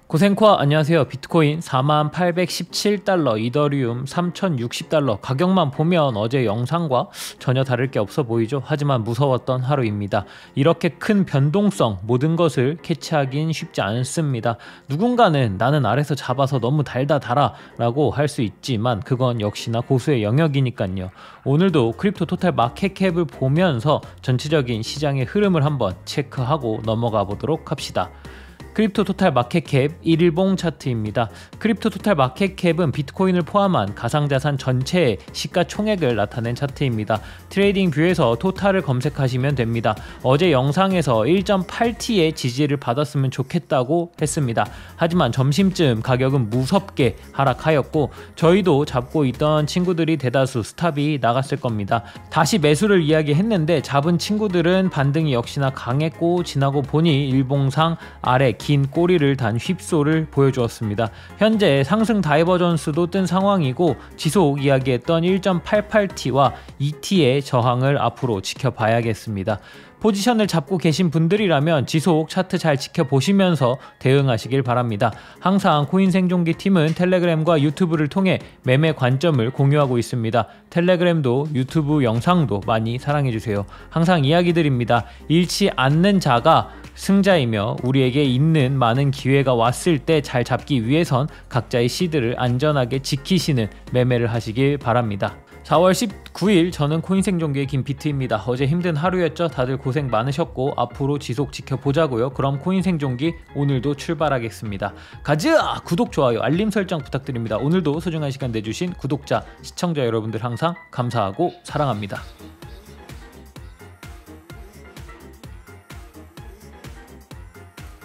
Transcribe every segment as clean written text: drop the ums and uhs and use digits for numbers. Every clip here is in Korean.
고생코아 안녕하세요. 비트코인 4817달러, 이더리움 3060달러. 가격만 보면 어제 영상과 전혀 다를 게 없어 보이죠. 하지만 무서웠던 하루입니다. 이렇게 큰 변동성, 모든 것을 캐치하긴 쉽지 않습니다. 누군가는 나는 아래서 잡아서 너무 달다 달아 라고 할 수 있지만 그건 역시나 고수의 영역이니까요. 오늘도 크립토 토탈 마켓캡을 보면서 전체적인 시장의 흐름을 한번 체크하고 넘어가 보도록 합시다. 크립토 토탈 마켓캡 1일봉 차트입니다. 크립토 토탈 마켓캡은 비트코인을 포함한 가상자산 전체의 시가총액을 나타낸 차트입니다. 트레이딩 뷰에서 토탈을 검색하시면 됩니다. 어제 영상에서 1.8T의 지지를 받았으면 좋겠다고 했습니다. 하지만 점심쯤 가격은 무섭게 하락하였고 저희도 잡고 있던 친구들이 대다수 스탑이 나갔을 겁니다. 다시 매수를 이야기했는데 잡은 친구들은 반등이 역시나 강했고 지나고 보니 일봉상 아래 긴 꼬리를 단 휩소를 보여주었습니다. 현재 상승 다이버전스도 뜬 상황이고 지속 이야기했던 1.88T와 2T의 저항을 앞으로 지켜봐야겠습니다. 포지션을 잡고 계신 분들이라면 지속 차트 잘 지켜보시면서 대응하시길 바랍니다. 항상 코인 생존기 팀은 텔레그램과 유튜브를 통해 매매 관점을 공유하고 있습니다. 텔레그램도 유튜브 영상도 많이 사랑해주세요. 항상 이야기 드립니다. 잃지 않는 자가 승자이며 우리에게 있는 많은 기회가 왔을 때 잘 잡기 위해선 각자의 시드를 안전하게 지키시는 매매를 하시길 바랍니다. 4월 19일 저는 코인 생존기의 김비트입니다. 어제 힘든 하루였죠. 다들 고생 많으셨고 앞으로 지속 지켜보자고요. 그럼 코인 생존기 오늘도 출발하겠습니다. 가자! 구독, 좋아요, 알림 설정 부탁드립니다. 오늘도 소중한 시간 내주신 구독자, 시청자 여러분들 항상 감사하고 사랑합니다.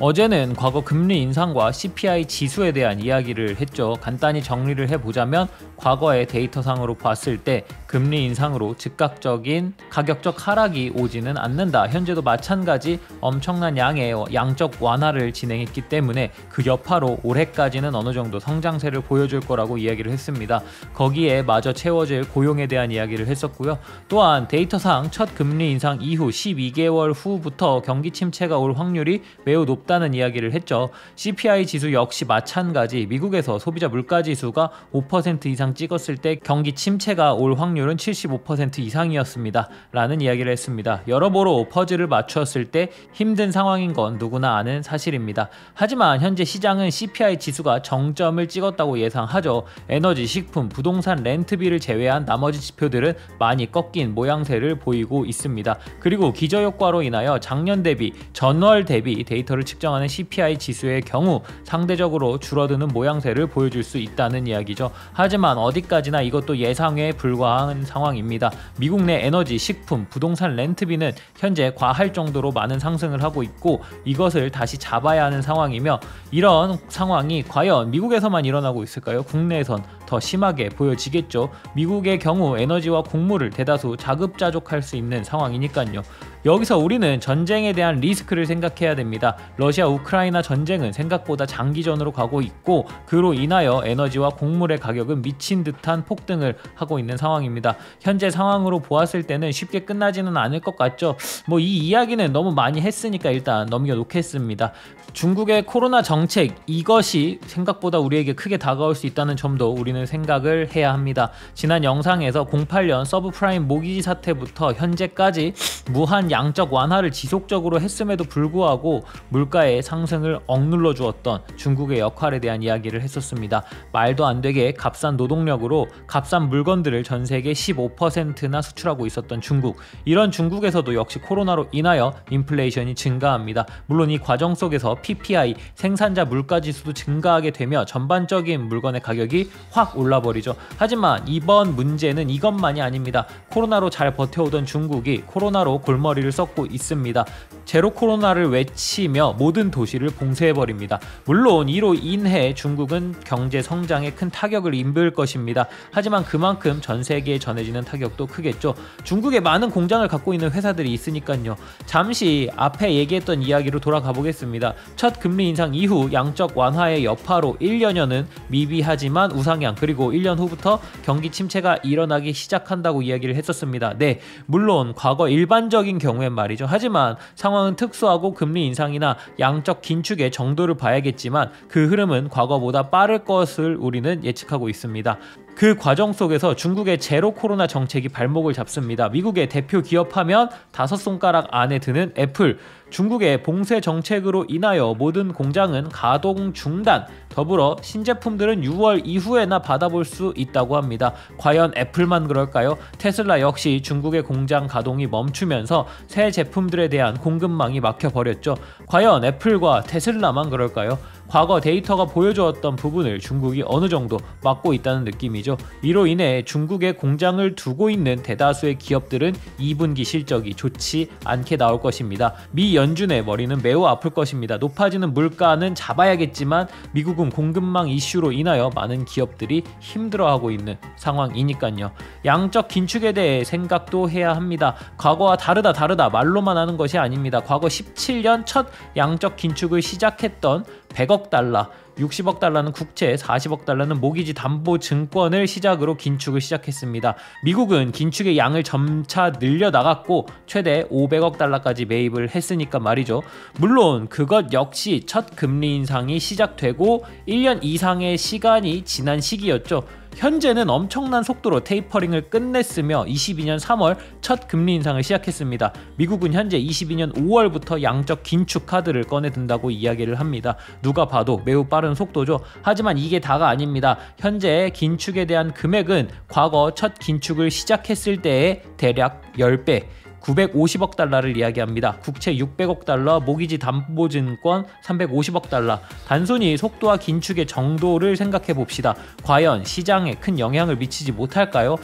어제는 과거 금리 인상과 CPI 지수에 대한 이야기를 했죠. 간단히 정리를 해보자면 과거의 데이터상으로 봤을 때 금리 인상으로 즉각적인 가격적 하락이 오지는 않는다. 현재도 마찬가지 엄청난 양의 양적 완화를 진행했기 때문에 그 여파로 올해까지는 어느 정도 성장세를 보여줄 거라고 이야기를 했습니다. 거기에 마저 채워질 고용에 대한 이야기를 했었고요. 또한 데이터상 첫 금리 인상 이후 12개월 후부터 경기 침체가 올 확률이 매우 높다는 이야기를 했죠. CPI 지수 역시 마찬가지. 미국에서 소비자 물가지수가 5% 이상 찍었을 때 경기 침체가 올 확률은 75% 이상이었습니다. 라는 이야기를 했습니다. 여러모로 퍼즐을 맞추었을 때 힘든 상황인 건 누구나 아는 사실입니다. 하지만 현재 시장은 CPI 지수가 정점을 찍었다고 예상하죠. 에너지, 식품, 부동산, 렌트비를 제외한 나머지 지표들은 많이 꺾인 모양새를 보이고 있습니다. 그리고 기저효과로 인하여 작년 대비, 전월 대비 데이터를 측정하는 CPI 지수의 경우 상대적으로 줄어드는 모양새를 보여줄 수 있다는 이야기죠. 하지만 어디까지나 이것도 예상에 불과한 상황입니다. 미국 내 에너지, 식품, 부동산, 렌트비는 현재 과할 정도로 많은 상승을 하고 있고 이것을 다시 잡아야 하는 상황이며 이런 상황이 과연 미국에서만 일어나고 있을까요? 국내에선 더 심하게 보여지겠죠. 미국의 경우 에너지와 곡물을 대다수 자급자족할 수 있는 상황이니까요. 여기서 우리는 전쟁에 대한 리스크를 생각해야 됩니다. 러시아 우크라이나 전쟁은 생각보다 장기전으로 가고 있고 그로 인하여 에너지와 곡물의 가격은 미친 듯한 폭등을 하고 있는 상황입니다. 현재 상황으로 보았을 때는 쉽게 끝나지는 않을 것 같죠. 이 이야기는 너무 많이 했으니까 일단 넘겨놓겠습니다. 중국의 코로나 정책, 이것이 생각보다 우리에게 크게 다가올 수 있다는 점도 우리는 생각을 해야 합니다. 지난 영상에서 08년 서브프라임 모기지 사태부터 현재까지 무한 양적 완화를 지속적으로 했음에도 불구하고 물가의 상승을 억눌러 주었던 중국의 역할에 대한 이야기를 했었습니다. 말도 안 되게 값싼 노동력으로 값싼 물건들을 전 세계 15%나 수출하고 있었던 중국. 이런 중국에서도 역시 코로나로 인하여 인플레이션이 증가합니다. 물론 이 과정 속에서 PPI, 생산자 물가지수도 증가하게 되며 전반적인 물건의 가격이 확 올라버리죠. 하지만 이번 문제는 이것만이 아닙니다. 코로나로 잘 버텨오던 중국이 코로나로 골머리를 썩고 있습니다. 제로 코로나를 외치며 모든 도시를 봉쇄해버립니다. 물론 이로 인해 중국은 경제 성장에 큰 타격을 입을 것입니다. 하지만 그만큼 전 세계에 전해지는 타격도 크겠죠. 중국에 많은 공장을 갖고 있는 회사들이 있으니까요. 잠시 앞에 얘기했던 이야기로 돌아가 보겠습니다. 첫 금리 인상 이후 양적 완화의 여파로 1년여는 미비하지만 우상향, 그리고 1년 후부터 경기 침체가 일어나기 시작한다고 이야기를 했었습니다. 네, 물론 과거 일반적인 경우엔 말이죠. 하지만 상황 상황은 특수하고 금리 인상이나 양적 긴축의 정도를 봐야겠지만 그 흐름은 과거보다 빠를 것을 우리는 예측하고 있습니다. 그 과정 속에서 중국의 제로 코로나 정책이 발목을 잡습니다. 미국의 대표 기업하면 5손가락 안에 드는 애플, 중국의 봉쇄 정책으로 인하여 모든 공장은 가동 중단, 더불어 신제품들은 6월 이후에나 받아볼 수 있다고 합니다. 과연 애플만 그럴까요? 테슬라 역시 중국의 공장 가동이 멈추면서 새 제품들에 대한 공급망이 막혀버렸죠. 과연 애플과 테슬라만 그럴까요? 과거 데이터가 보여주었던 부분을 중국이 어느 정도 막고 있다는 느낌이죠. 이로 인해 중국에 공장을 두고 있는 대다수의 기업들은 2분기 실적이 좋지 않게 나올 것입니다. 미 연준의 머리는 매우 아플 것입니다. 높아지는 물가는 잡아야겠지만 미국은 공급망 이슈로 인하여 많은 기업들이 힘들어하고 있는 상황이니까요. 양적 긴축에 대해 생각도 해야 합니다. 과거와 다르다 말로만 하는 것이 아닙니다. 과거 17년 첫 양적 긴축을 시작했던 100억 달러, 60억 달러는 국채, 40억 달러는 모기지 담보 증권을 시작으로 긴축을 시작했습니다. 미국은 긴축의 양을 점차 늘려나갔고 최대 500억 달러까지 매입을 했으니까 말이죠. 물론 그것 역시 첫 금리 인상이 시작되고 1년 이상의 시간이 지난 시기였죠. 현재는 엄청난 속도로 테이퍼링을 끝냈으며 22년 3월 첫 금리 인상을 시작했습니다. 미국은 현재 22년 5월부터 양적 긴축 카드를 꺼내든다고 이야기를 합니다. 누가 봐도 매우 빠른 속도죠. 하지만 이게 다가 아닙니다. 현재 긴축에 대한 금액은 과거 첫 긴축을 시작했을 때의 대략 10배, 950억 달러를 이야기합니다. 국채 600억 달러, 모기지 담보증권 350억 달러. 단순히 속도와 긴축의 정도를 생각해 봅시다. 과연 시장에 큰 영향을 미치지 못할까요?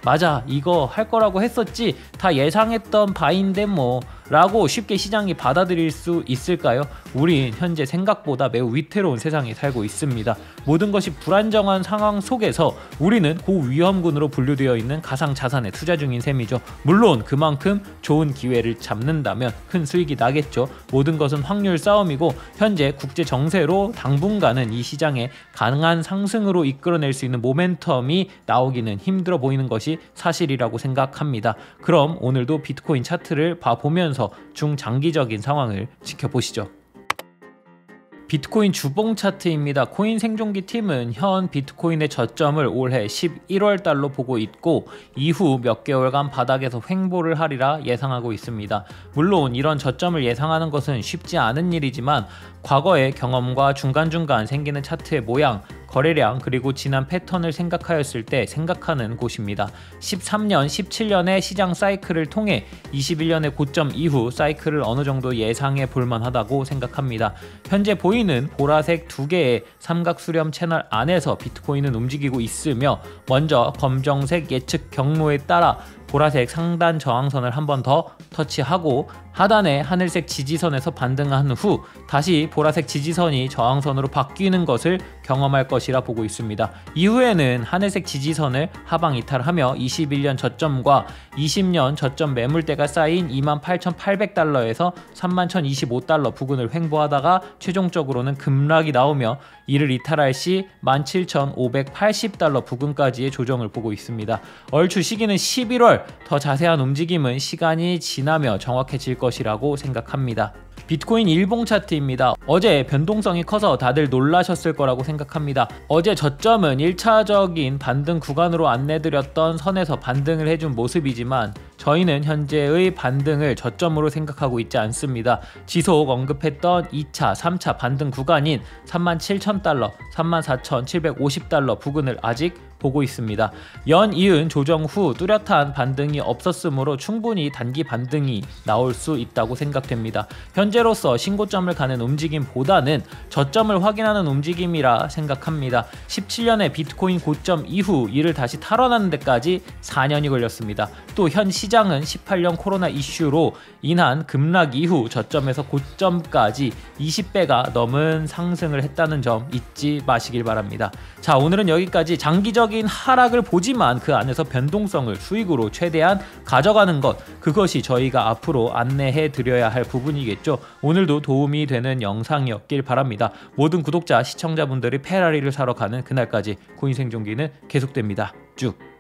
맞아, 이거 할 거라고 했었지, 다 예상했던 바인데 뭐 라고 쉽게 시장이 받아들일 수 있을까요? 우린 현재 생각보다 매우 위태로운 세상에 살고 있습니다. 모든 것이 불안정한 상황 속에서 우리는 고위험군으로 분류되어 있는 가상자산에 투자 중인 셈이죠. 물론 그만큼 좋은 기회를 잡는다면 큰 수익이 나겠죠. 모든 것은 확률 싸움이고 현재 국제 정세로 당분간은 이 시장에 가능한 상승으로 이끌어낼 수 있는 모멘텀이 나오기는 힘들어 보이는 것이 사실이라고 생각합니다. 그럼 오늘도 비트코인 차트를 봐보면서 중장기적인 상황을 지켜보시죠. 비트코인 주봉 차트입니다. 코인 생존기 팀은 현 비트코인의 저점을 올해 11월 달로 보고 있고 이후 몇 개월간 바닥에서 횡보를 하리라 예상하고 있습니다. 물론 이런 저점을 예상하는 것은 쉽지 않은 일이지만 과거의 경험과 중간중간 생기는 차트의 모양, 거래량 그리고 지난 패턴을 생각하였을 때 생각하는 곳입니다. 13년, 17년의 시장 사이클을 통해 21년의 고점 이후 사이클을 어느 정도 예상해 볼만하다고 생각합니다. 현재 보이는 보라색 두 개의 삼각 수렴 채널 안에서 비트코인은 움직이고 있으며 먼저 검정색 예측 경로에 따라 보라색 상단 저항선을 한 번 더 터치하고 하단의 하늘색 지지선에서 반등한 후 다시 보라색 지지선이 저항선으로 바뀌는 것을 경험할 것이라 보고 있습니다. 이후에는 하늘색 지지선을 하방 이탈하며 21년 저점과 20년 저점 매물대가 쌓인 28,800달러에서 31,025달러 부근을 횡보하다가 최종적으로는 급락이 나오며 이를 이탈할 시 17,580달러 부근까지의 조정을 보고 있습니다. 얼추 시기는 11월, 더 자세한 움직임은 시간이 지나며 정확해질 것이라고 생각합니다. 비트코인 일봉 차트입니다. 어제 변동성이 커서 다들 놀라셨을 거라고 생각합니다. 어제 저점은 1차적인 반등 구간으로 안내드렸던 선에서 반등을 해준 모습이지만 저희는 현재의 반등을 저점으로 생각하고 있지 않습니다. 지속 언급했던 2차, 3차 반등 구간인 37,000달러, 34,750달러 부근을 아직 보고 있습니다. 연이은 조정 후 뚜렷한 반등이 없었으므로 충분히 단기 반등이 나올 수 있다고 생각됩니다. 현재로서 신고점을 가는 움직임보다는 저점을 확인하는 움직임이라 생각합니다. 17년의 비트코인 고점 이후 이를 다시 탈환하는 데까지 4년이 걸렸습니다. 또 현 시장은 18년 코로나 이슈로 인한 급락 이후 저점에서 고점까지 20배가 넘은 상승을 했다는 점 잊지 마시길 바랍니다. 자, 오늘은 여기까지. 장기적인 하락을 보지만 그 안에서 변동성을 수익으로 최대한 가져가는 것, 그것이 저희가 앞으로 안내해 드려야 할 부분이겠죠. 오늘도 도움이 되는 영상이었길 바랍니다. 모든 구독자, 시청자분들이 페라리를 사러 가는 그날까지 코인 생존기는 계속됩니다. 쭉.